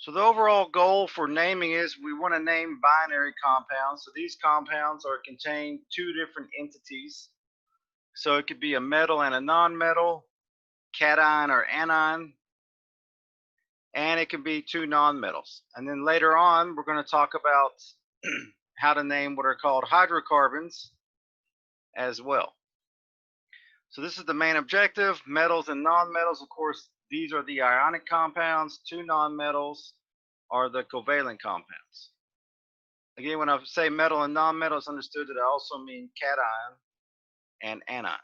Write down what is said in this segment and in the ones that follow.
So the overall goal for naming is we want to name binary compounds. So these compounds are contain two different entities. So it could be a metal and a non-metal, cation or anion, and it can be two nonmetals. And then later on, we're going to talk about how to name what are called hydrocarbons as well. So this is the main objective, metals and nonmetals. Of course, these are the ionic compounds. Two nonmetals are the covalent compounds. Again, when I say metal and nonmetal, it's understood that I also mean cation and anion.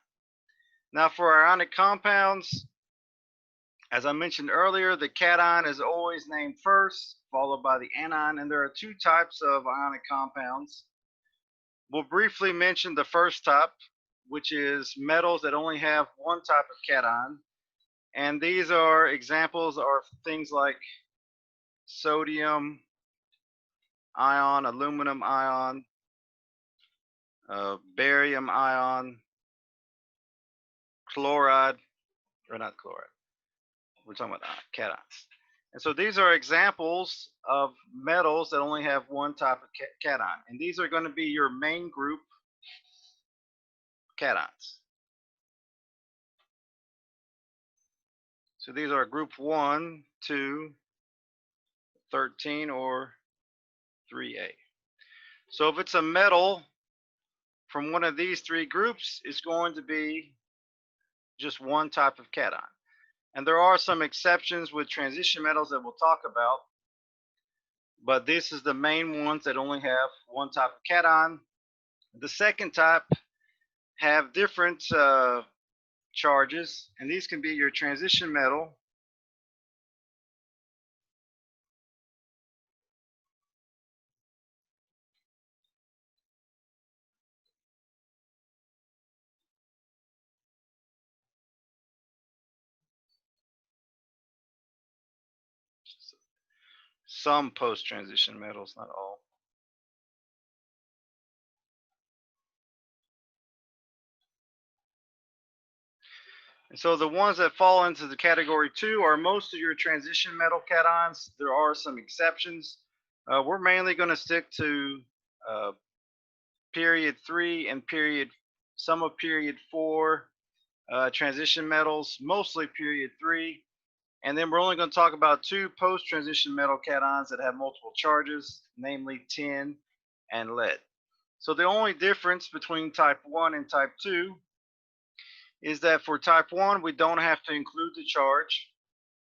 Now for ionic compounds, as I mentioned earlier, the cation is always named first, followed by the anion, and there are two types of ionic compounds. We'll briefly mention the first type, which is metals that only have one type of cation, and these are examples are things like sodium ion, aluminum ion, barium ion, chloride, or not chloride, we're talking about cations. And so these are examples of metals that only have one type of cation. And these are going to be your main group cations. So these are group 1, 2, 13, or 3A. So if it's a metal from one of these three groups, it's going to be just one type of cation. And there are some exceptions with transition metals that we'll talk about, but this is the main ones that only have one type of cation. The second type have different charges, and these can be your transition metal, some post-transition metals, not all. And so the ones that fall into the category 2 are most of your transition metal cations. There are some exceptions. We're mainly going to stick to period 3 and some of period 4 transition metals, mostly period 3. And then we're only going to talk about two post-transition metal cations that have multiple charges, namely tin and lead. So the only difference between type 1 and type 2 is that for type 1, we don't have to include the charge,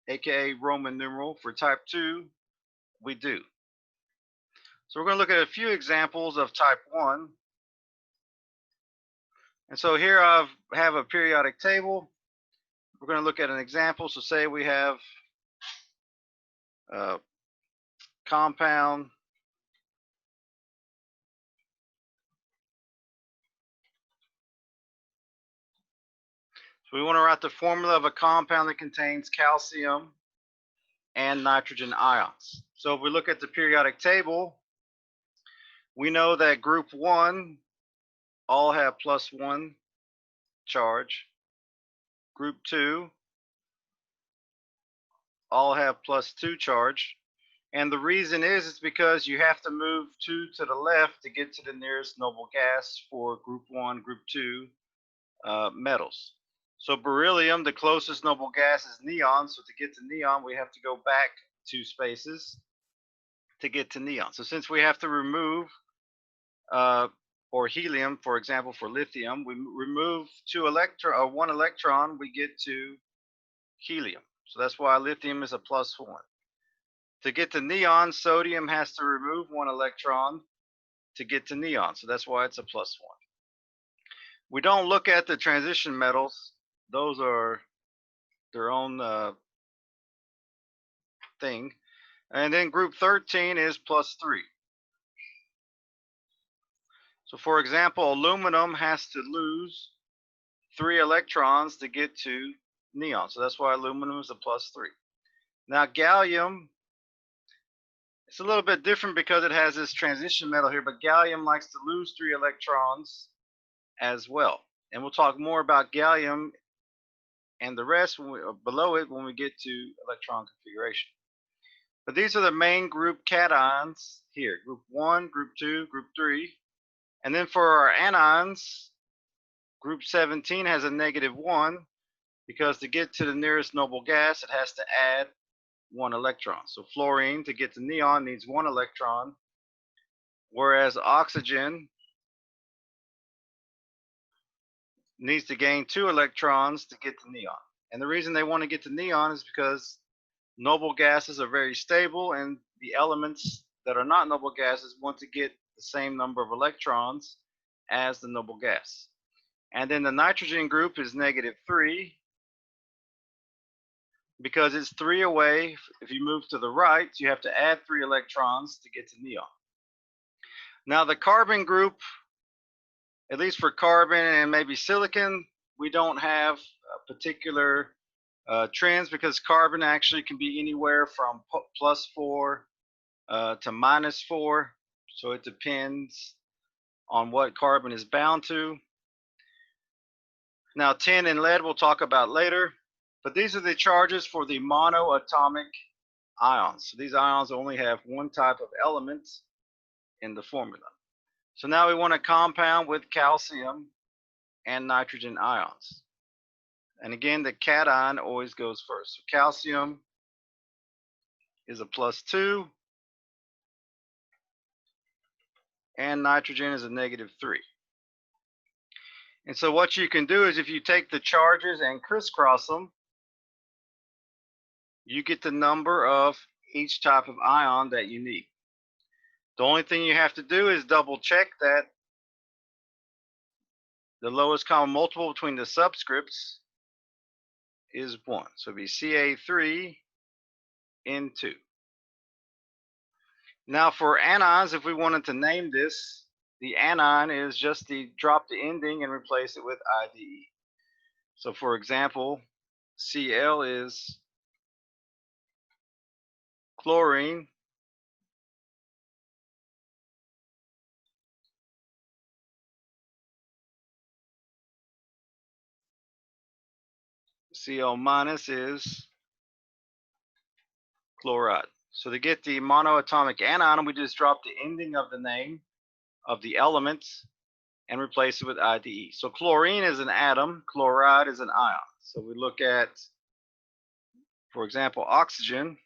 aka Roman numeral. For type 2, we do. So we're going to look at a few examples of type 1. And so here I have a periodic table. We're going to look at an example. So say we have a compound So we want to write the formula of a compound that contains calcium and nitrogen ions. So if we look at the periodic table, we know that group 1 all have +1 charge. Group 2 all have +2 charge. And the reason is because you have to move 2 to the left to get to the nearest noble gas for group 1, group 2 metals. So beryllium, the closest noble gas is neon. So to get to neon, we have to go back 2 spaces to get to neon. So since we have to remove, or helium, for example, for lithium, we remove 1 electron, we get to helium. So that's why lithium is a +1. To get to neon, sodium has to remove 1 electron to get to neon. So that's why it's a +1. We don't look at the transition metals. Those are their own thing. And then group 13 is +3. So for example, aluminum has to lose 3 electrons to get to neon. So that's why aluminum is a +3. Now gallium, it's a little bit different because it has this transition metal here, but gallium likes to lose 3 electrons as well. And we'll talk more about gallium and the rest below it when we get to electron configuration. But these are the main group cations here, group 1, group 2, group 3. And then for our anions, group 17 has a -1 because to get to the nearest noble gas, it has to add 1 electron. So fluorine, to get to neon, needs 1 electron, whereas oxygen needs to gain 2 electrons to get to neon. And the reason they want to get to neon is because noble gases are very stable, and the elements that are not noble gases want to get the same number of electrons as the noble gas. And then the nitrogen group is -3 because it's 3 away. If you move to the right, you have to add 3 electrons to get to neon. Now the carbon group, at least for carbon and maybe silicon, we don't have particular trends because carbon actually can be anywhere from +4 to -4. So it depends on what carbon is bound to. Now tin and lead we'll talk about later, but these are the charges for the monoatomic ions. So these ions only have one type of element in the formula. So now we want to compound with calcium and nitrogen ions. And again, the cation always goes first. So calcium is a +2, and nitrogen is a -3. And so what you can do is if you take the charges and crisscross them, you get the number of each type of ion that you need. The only thing you have to do is double check that the lowest common multiple between the subscripts is 1. So it'd be Ca3N2. Now for anions, if we wanted to name this, the anion is just drop the ending and replace it with IDE. So for example, Cl is chlorine, Cl minus is chloride. So to get the monoatomic anion, we just drop the ending of the name of the elements and replace it with IDE. So chlorine is an atom, chloride is an ion. So we look at, for example, oxygen.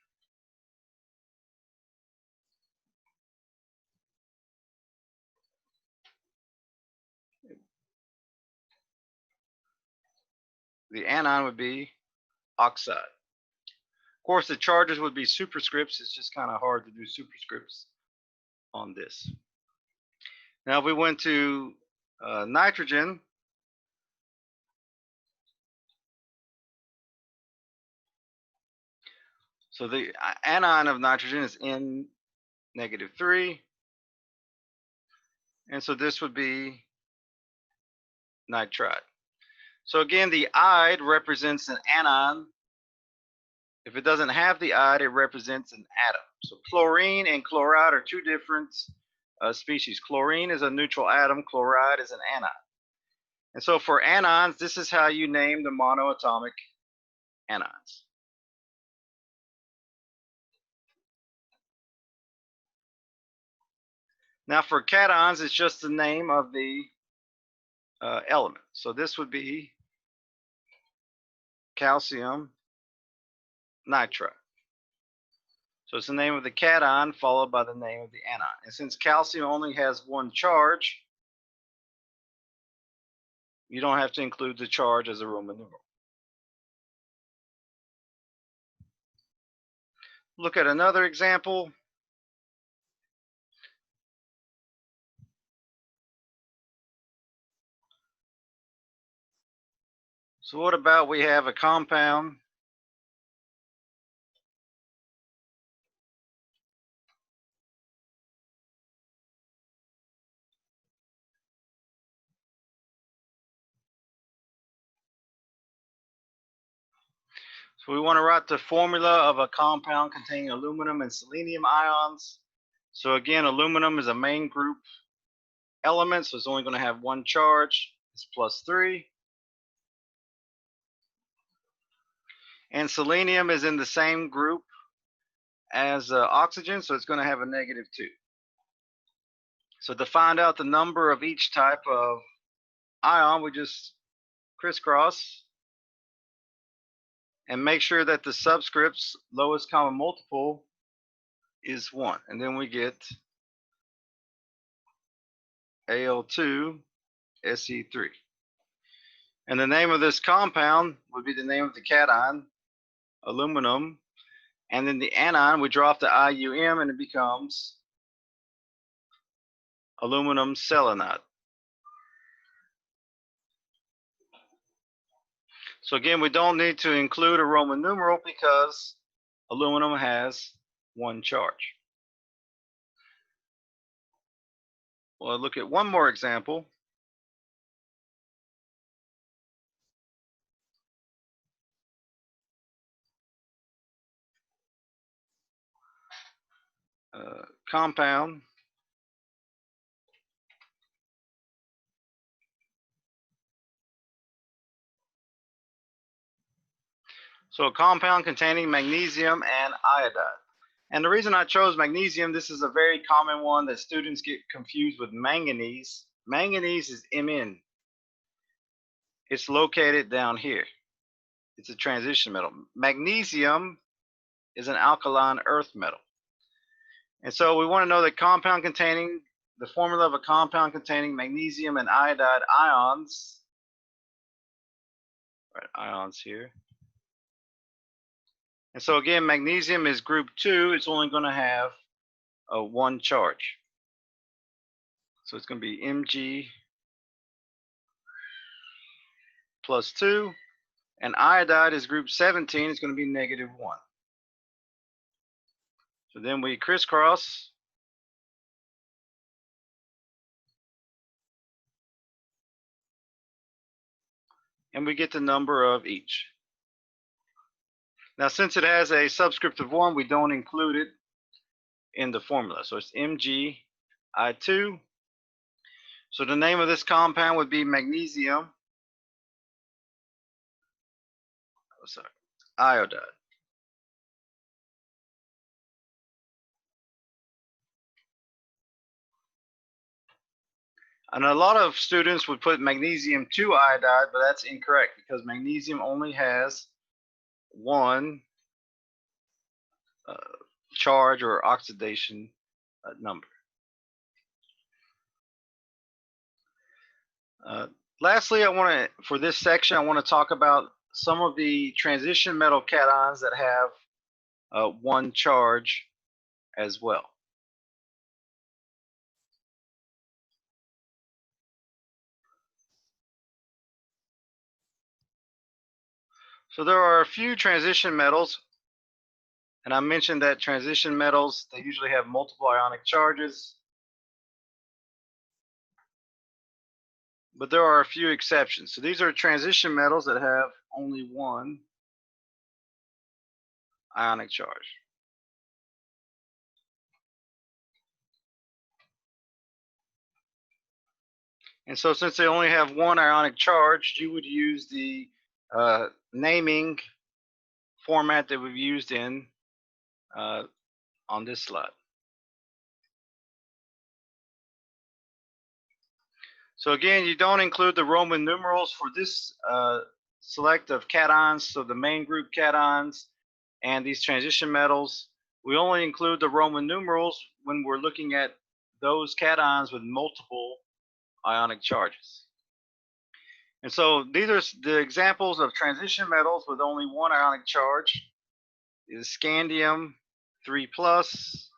The anion would be oxide. Of course, the charges would be superscripts. It's just kind of hard to do superscripts on this. Now, if we went to nitrogen, so the anion of nitrogen is N-3, and so this would be nitride. So again, the ide represents an anion. If it doesn't have the ide, it represents an atom. So chlorine and chloride are two different species. Chlorine is a neutral atom, chloride is an anion. And so for anions, this is how you name the monoatomic anions. Now for cations, it's just the name of the element. So this would be calcium nitride. So it's the name of the cation followed by the name of the anion. And since calcium only has one charge, you don't have to include the charge as a Roman numeral. Look at another example. So what about we have a compound so we want to write the formula of a compound containing aluminum and selenium ions. So again, aluminum is a main group element, so it's only going to have one charge. It's +3. And selenium is in the same group as oxygen, so it's going to have a -2. So to find out the number of each type of ion, we just crisscross and make sure that the subscript's lowest common multiple is 1. And then we get Al2 Se3. And the name of this compound would be the name of the cation, aluminum. And then the anion, we draw off the IUM and it becomes aluminum selenide. So again, we don't need to include a Roman numeral because aluminum has 1 charge. Well, look at one more example. Compound. So a compound containing magnesium and iodide. And the reason I chose magnesium, this is a very common one that students get confused with manganese. Manganese is Mn. It's located down here. It's a transition metal. Magnesium is an alkaline earth metal. And so we want to know the compound containing, the formula of a compound containing magnesium and iodide ions. Right, ions here. And so again, magnesium is group 2. It's only going to have a 1 charge. So it's going to be Mg plus 2. And iodide is group 17. It's going to be -1. So then we crisscross. And we get the number of each. Now, since it has a subscript of 1, we don't include it in the formula. So it's MgI2. So the name of this compound would be magnesium iodide. And a lot of students would put magnesium 2 iodide, but that's incorrect because magnesium only has 1 charge or oxidation number. Lastly, for this section, I want to talk about some of the transition metal cations that have 1 charge as well. So there are a few transition metals, and I mentioned that transition metals, they usually have multiple ionic charges. But there are a few exceptions. So these are transition metals that have only 1 ionic charge. And so since they only have 1 ionic charge, you would use the naming format that we've used on this slide. So again, you don't include the Roman numerals for this select of cations, so the main group cations and these transition metals. We only include the Roman numerals when we're looking at those cations with multiple ionic charges. And so these are the examples of transition metals with only 1 ionic charge. Is scandium 3+,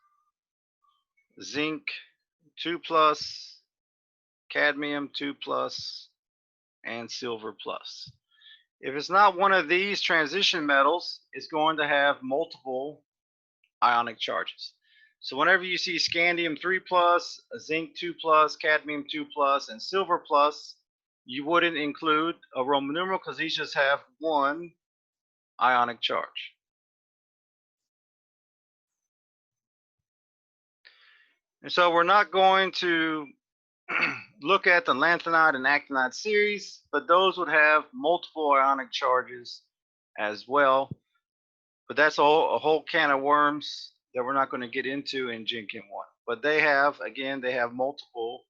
zinc 2+, cadmium 2+, and silver+. If it's not one of these transition metals, it's going to have multiple ionic charges. So whenever you see scandium 3+, zinc 2+, cadmium 2+, and silver+, you wouldn't include a Roman numeral because these just have 1 ionic charge. And so we're not going to look at the lanthanide and actinide series, but those would have multiple ionic charges as well. But that's a whole can of worms that we're not going to get into in GChem 1. But they have, again, they have multiple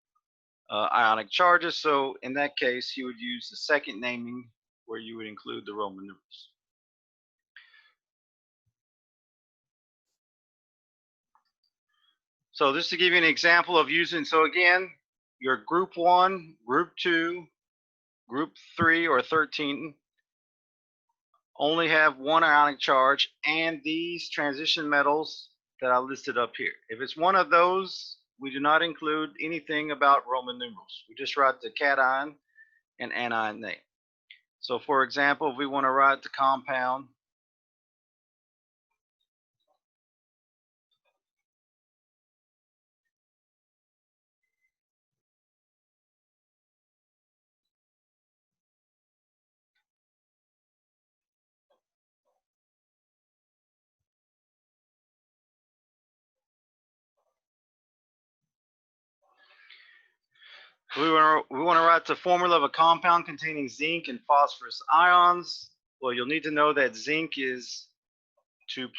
ionic charges. So in that case, you would use the second naming where you would include the Roman numerals. So just to give you an example of using, so again, your group 1, group 2, group 3, or 13 only have one ionic charge, and these transition metals that I listed up here. If it's one of those, we do not include anything about Roman numerals. We just write the cation and anion name. So for example, if we want to write the compound we want to write the formula of a compound containing zinc and phosphorus ions. Well, you'll need to know that zinc is 2+,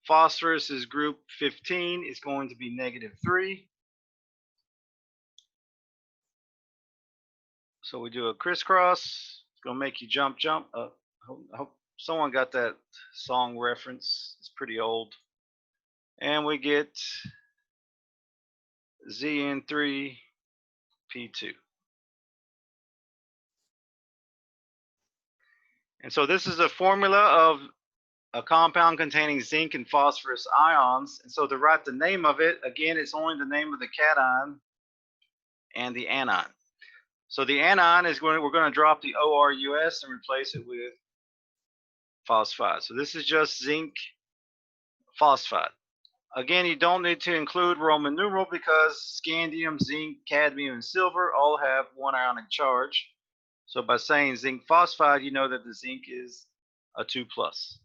phosphorus is group 15, is going to be -3. So we do a crisscross. It's going to make you jump. I hope someone got that song reference. It's pretty old. And we get ZN3P2. And so this is a formula of a compound containing zinc and phosphorus ions. And so to write the name of it, again, it's only the name of the cation and the anion. So the anion is we're going to drop the ORUS and replace it with phosphide. So this is just zinc phosphide. Again, you don't need to include Roman numeral because scandium, zinc, cadmium, and silver all have one ionic charge. So by saying zinc phosphide, you know that the zinc is a 2+.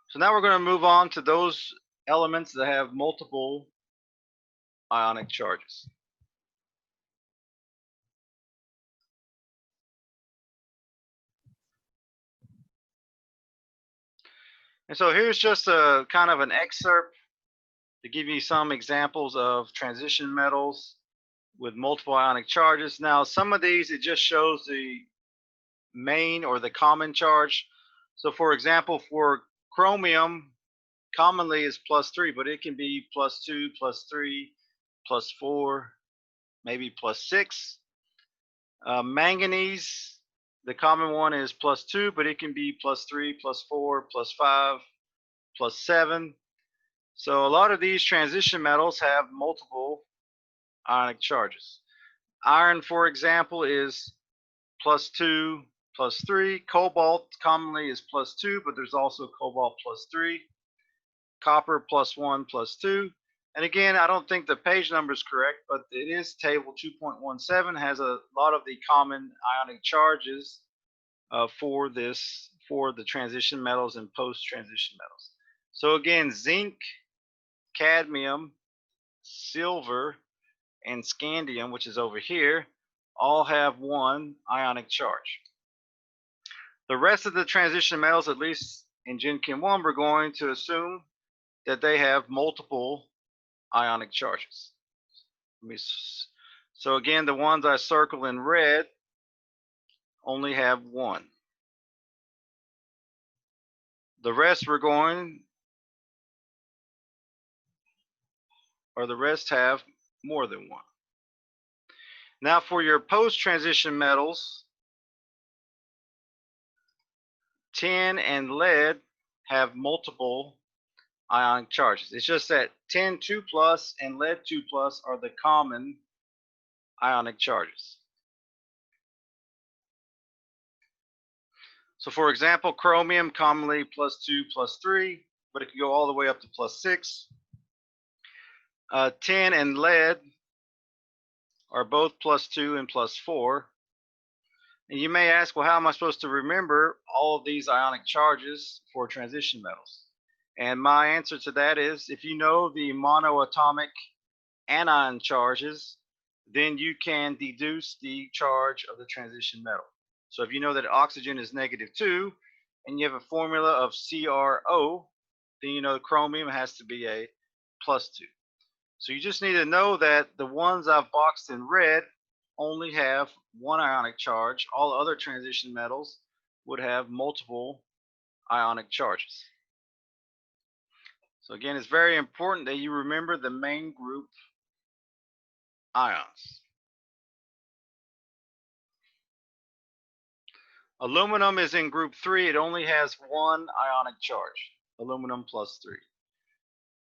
So now we're going to move on to those elements that have multiple ionic charges. And so here's just a kind of an excerpt to give you some examples of transition metals with multiple ionic charges. Now, some of these, it just shows the main or the common charge. So for example, for chromium, commonly is +3, but it can be +2, +3, +4, maybe +6. Manganese, the common one is +2, but it can be +3, +4, +5, +7. So a lot of these transition metals have multiple ionic charges. Iron, for example, is +2, +3. Cobalt commonly is +2, but there's also cobalt +3. Copper +1, +2. And again, I don't think the page number is correct, but it is table 2.17, has a lot of the common ionic charges for the transition metals and post-transition metals. So again, zinc, cadmium, silver, and scandium, which is over here, all have one ionic charge. The rest of the transition metals, at least in Gen Chem 1, we're going to assume that they have multiple ionic charges. So again, the ones I circle in red only have one. The rest the rest have more than one. Now for your post-transition metals, tin and lead have multiple ionic charges. It's just that tin 2+ and lead 2+ are the common ionic charges. So for example, chromium commonly +2, +3, but it can go all the way up to +6. Tin and lead are both +2 and +4. And you may ask, well, how am I supposed to remember all of these ionic charges for transition metals? And my answer to that is, if you know the monoatomic anion charges, then you can deduce the charge of the transition metal. So if you know that oxygen is -2, and you have a formula of CrO, then you know the chromium has to be a +2. So you just need to know that the ones I've boxed in red only have one ionic charge. All other transition metals would have multiple ionic charges. So again, it's very important that you remember the main group ions. Aluminum is in group 3. It only has one ionic charge, aluminum +3.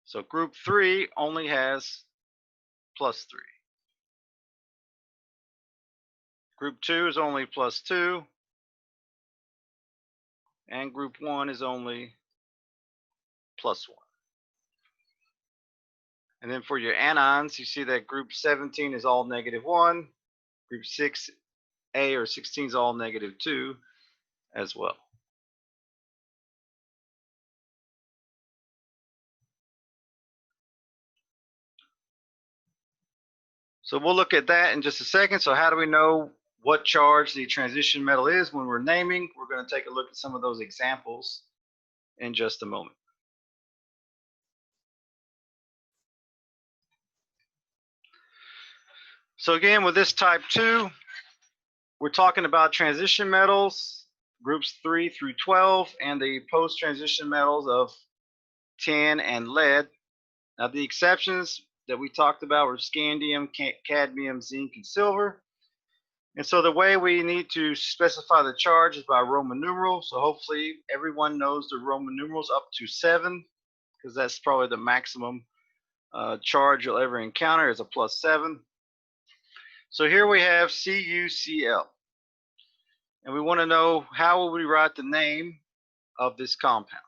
So group 3 only has +3. Group 2 is only +2. And group 1 is only +1. And then for your anions, you see that group 17 is all -1. Group 6A or 16 is all -2 as well. So we'll look at that in just a second. So how do we know what charge the transition metal is when we're naming? We're going to take a look at some of those examples in just a moment. So again, with this type 2, we're talking about transition metals, groups 3 through 12, and the post-transition metals of tin and lead. Now the exceptions that we talked about were scandium, cadmium, zinc, and silver. And so the way we need to specify the charge is by Roman numerals. So hopefully everyone knows the Roman numerals up to 7, because that's probably the maximum charge you'll ever encounter is a +7. So here we have CuCl. And we want to know how will we write the name of this compound.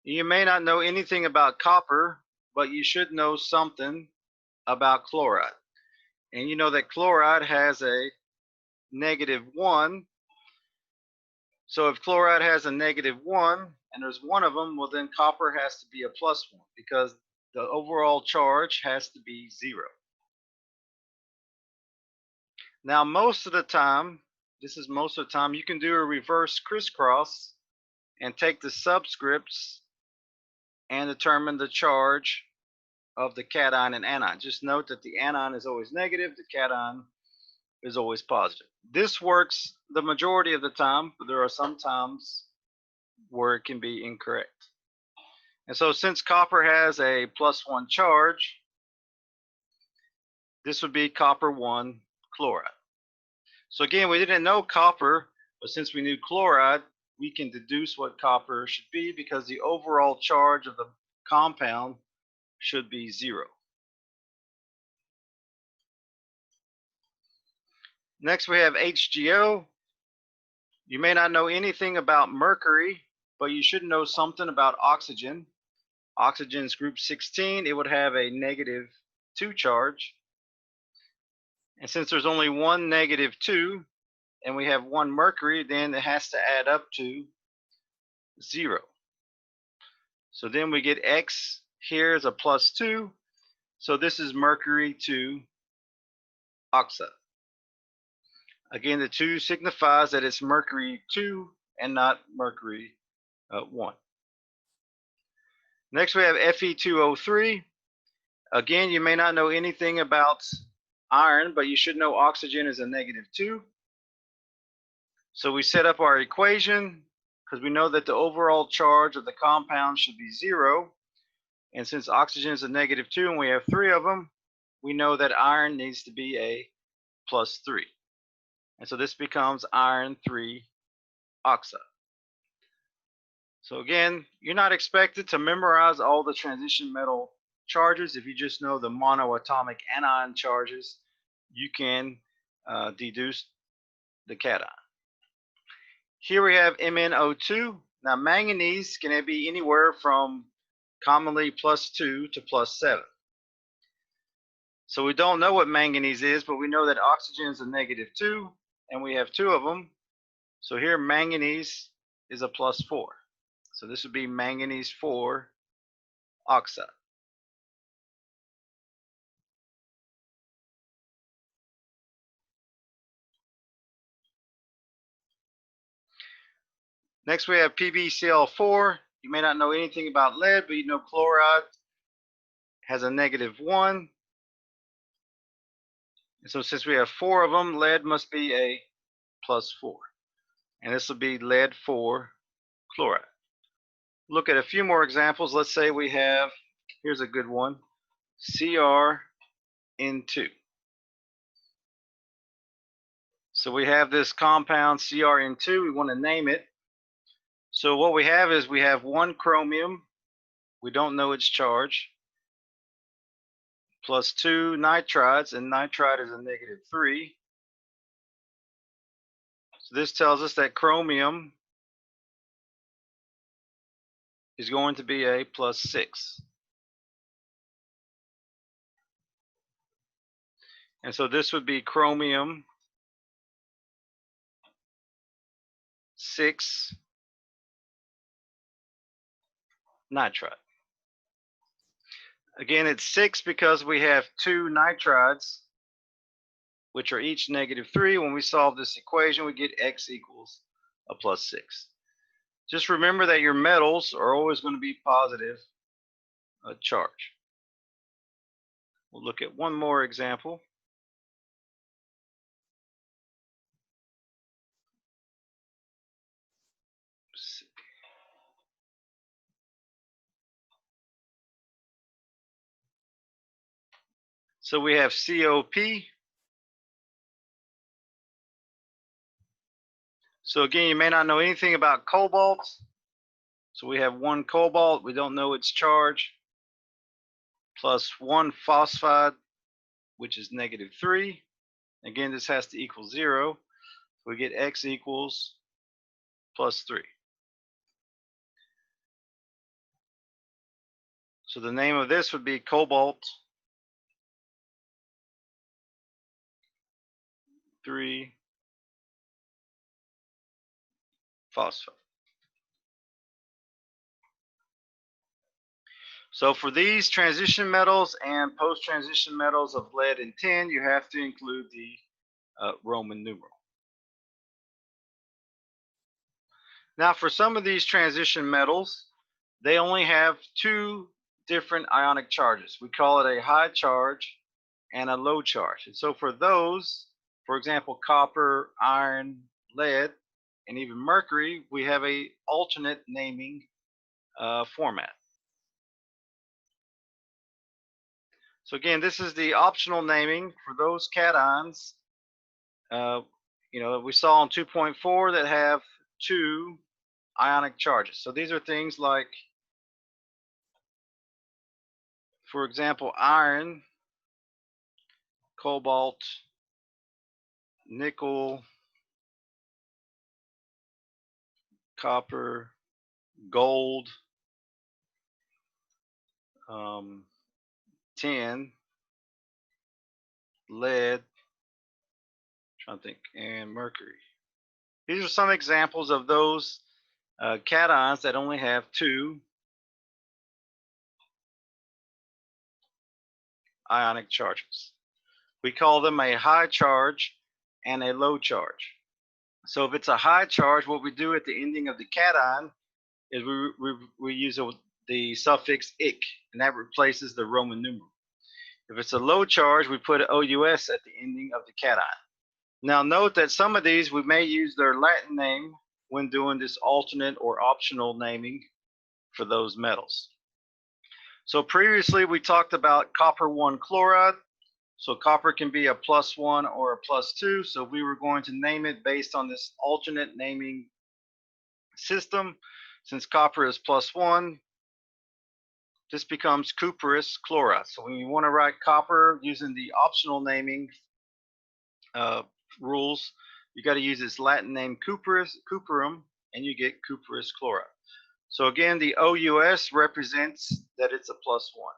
You may not know anything about copper, but you should know something about chloride. And you know that chloride has a -1. So if chloride has a -1 and there's one of them, well then copper has to be a +1 because the overall charge has to be 0. Now most of the time, this is most of the time, you can do a reverse crisscross and take the subscripts and determine the charge of the cation and anion. Just note that the anion is always negative, the cation is always positive. This works the majority of the time, but there are some times where it can be incorrect. And so since copper has a +1 charge, this would be copper 1 chloride. So again, we didn't know copper, but since we knew chloride, we can deduce what copper should be because the overall charge of the compound should be 0. Next we have HGO. You may not know anything about mercury, but you should know something about oxygen. Oxygen's group 16, it would have a -2 charge. And since there's only one -2 and we have one mercury, then it has to add up to 0. So then we get X here is a +2. So this is mercury 2 oxide. Again, the 2 signifies that it's mercury 2 and not mercury 1. Next we have Fe2O3. Again, you may not know anything about iron, but you should know oxygen is a -2. So we set up our equation because we know that the overall charge of the compound should be 0. And since oxygen is a -2 and we have 3 of them, we know that iron needs to be a +3. And so this becomes iron 3 oxide. So again, you're not expected to memorize all the transition metal charges. If you just know the monoatomic anion charges, you can deduce the cation. Here we have MnO2. Now manganese can be anywhere from commonly +2 to +7. So we don't know what manganese is, but we know that oxygen is a -2, and we have 2 of them. So here manganese is a +4. So this would be manganese 4 oxide. Next we have PbCl4. You may not know anything about lead, but you know chloride has a -1. And so since we have 4 of them, lead must be a +4. And this will be lead 4 chloride. Look at a few more examples. Let's say we have, here's a good one, CrN2. So we have this compound CrN2. We want to name it. So what we have is we have 1 chromium. We don't know its charge. Plus 2 nitrides, and nitride is a -3. So this tells us that chromium is going to be a +6. And so this would be chromium 6 nitride. Again, it's 6 because we have 2 nitrides, which are each -3. When we solve this equation, we get X equals a +6. Just remember that your metals are always going to be positive charge. We'll look at one more example. So we have COP. So again, you may not know anything about cobalt. So we have 1 cobalt, we don't know its charge, plus 1 phosphide, which is -3. Again, this has to equal 0. We get X equals +3. So the name of this would be cobalt 3 phosphide. So for these transition metals and post-transition metals of lead and tin, you have to include the Roman numeral. Now for some of these transition metals, they only have 2 different ionic charges. We call it a high charge and a low charge. And so for those, for example, copper, iron, lead, and even mercury, we have a alternate naming format. So again, this is the optional naming for those cations. We saw in 2.4 that have 2 ionic charges. So these are things like, for example, iron, cobalt, nickel, copper, gold, tin, lead, trying to think, and mercury. These are some examples of those cations that only have 2 ionic charges. We call them a high charge and a low charge. So if it's a high charge, what we do at the ending of the cation is we use the suffix "ic," and that replaces the Roman numeral. If it's a low charge, we put OUS at the ending of the cation. Now note that some of these we may use their Latin name when doing this alternate or optional naming for those metals. So previously we talked about copper 1 chloride. So copper can be a +1 or a +2. So we were going to name it based on this alternate naming system. Since copper is +1, this becomes cuprous chloride. So when you want to write copper using the optional naming rules, you got to use its Latin name cuprum, and you get cuprous chloride. So again, the OUS represents that it's a +1.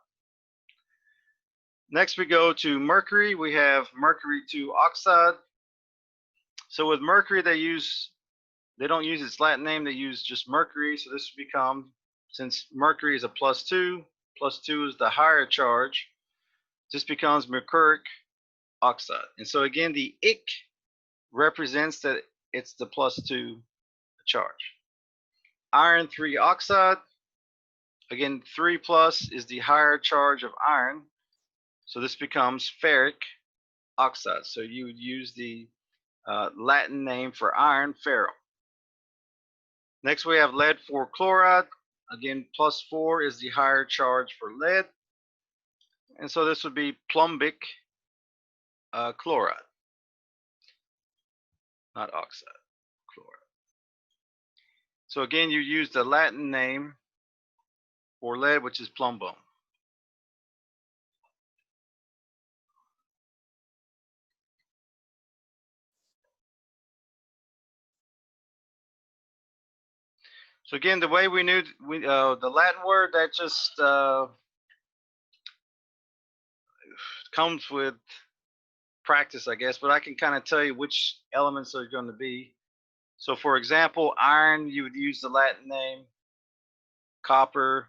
Next we go to mercury. We have mercury 2 oxide. So with mercury they don't use its Latin name, they use just mercury. So this would become, since mercury is a +2, +2 is the higher charge, this becomes mercuric oxide. And so again, the ic represents that it's the +2 charge. iron 3 oxide. Again, 3 plus is the higher charge of iron, so this becomes ferric oxide. So you would use the Latin name for iron, ferrum. Next we have lead 4 chloride. Again, plus 4 is the higher charge for lead, and so this would be plumbic chloride, not oxide, chloride. So again, you use the Latin name for lead, which is plumbum. So again, the way we knew the Latin word, that just comes with practice, I guess, but I can kind of tell you which elements are going to be. So for example, iron, you would use the Latin name, copper,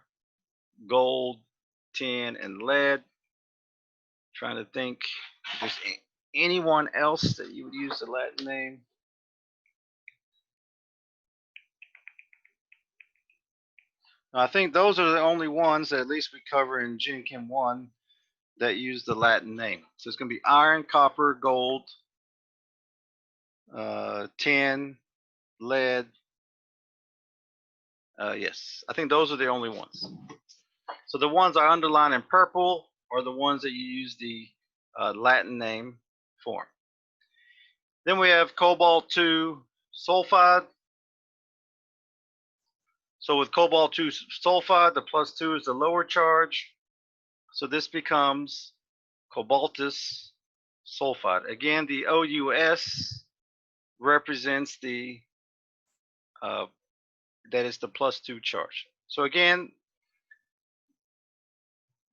gold, tin, and lead. Trying to think if there's anyone else that you would use the Latin name. I think those are the only ones that at least we cover in Gen Chem 1 that use the Latin name. So it's going to be iron, copper, gold, tin, lead. Yes, I think those are the only ones. So the ones I underline in purple are the ones that you use the Latin name for. Then we have cobalt 2 sulfide. So with cobalt 2 sulfide, the plus 2 is the lower charge. So this becomes cobaltous sulfide. Again, the OUS represents the that is the plus 2 charge. So again,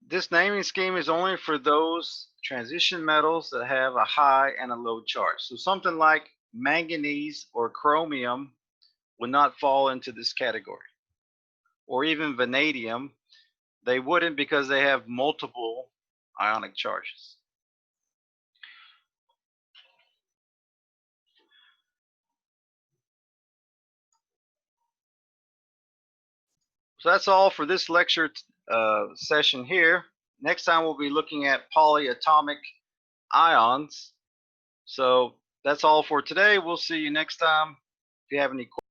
this naming scheme is only for those transition metals that have a high and a low charge. So something like manganese or chromium would not fall into this category. Or even vanadium, they wouldn't because they have multiple ionic charges. So that's all for this lecture session here. Next time we'll be looking at polyatomic ions. So that's all for today. We'll see you next time. If you have any questions.